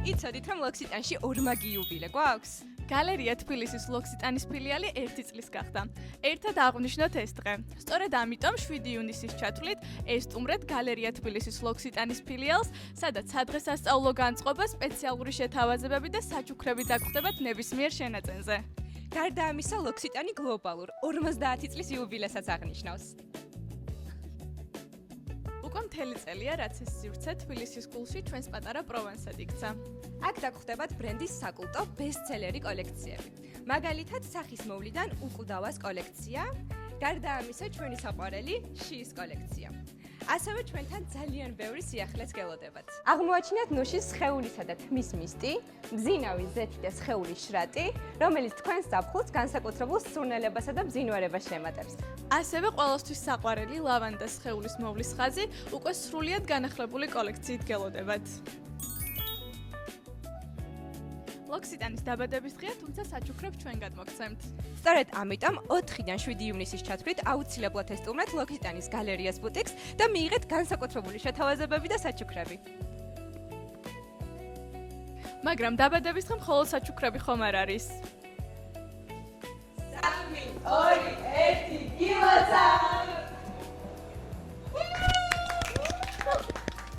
იცოდით, რომ ლოქსიტანში ორმაგი იუბილე გვაქვს? გალერეა თბილისის ლოქსიტანის ფილიალი 1 წლის გახდა. ერთად აღვნიშნოთ ეს დღე. სწორედ ამიტომ 7 ივნისის ჩათვლით ესტუმრეთ გალერეა თბილისის ლოქსიტანის ფილიალს, სადაც სადღესასწაულო განწყობა, სპეციალური შეთავაზებები და საჩუქრები დაგხვდებათ ნებისმიერ შენაძენზე. გარდა ამისა, ლოქსიტანი გლობალურ 50 წლის იუბილესაც აღნიშნავს. უკვე მთელი წელია, რაც ეს სივრცე თბილისის გულში ჩვენს პატარა პროვანსად იქცა. აქ დაგხვდებათ ბრენდის საკულტო ბესტსელერი კოლექციები. მაგალითად, სახის მოვლიდან უკვდავას კოლექცია, გარდა ამისა, ჩვენი საყვარელი შიის კოლექცია. ასევე ჩვენთან ძალიან ბევრი სიახლეც გელოდებათ. აღმოაჩინეთ ნუშის სხეულისა და თმის მისტი, მბზინავი ზეთი და სხეულის შრატი, რომელიც თქვენს ზაფხულს განსაკუთრებულ სურნელებასა და ბზინვარებას შემატებს. ასევე ყველასთვის საყვარელი ლავანდას სხეულის მოვლის ხაზი უკვე სრულიად განახლებული კოლექციით გელოდებათ. ლოქსიტანის დაბადების დღეა, თუმცა საჩუქრებს ჩვენ გადმოგცემთ. სწორედ ამიტომ 4-დან 7 ივნისის ჩათვლით აუცილებლად ესტუმრეთ ლოქსიტანის გალერეას ბუტიკს და მიიღეთ განსაკუთრებული შეთავაზებები და საჩუქრები. მაგრამ დაბადების დღე მხოლოდ საჩუქრები ხომ არ არის? 3, 2, 1, გილოცა!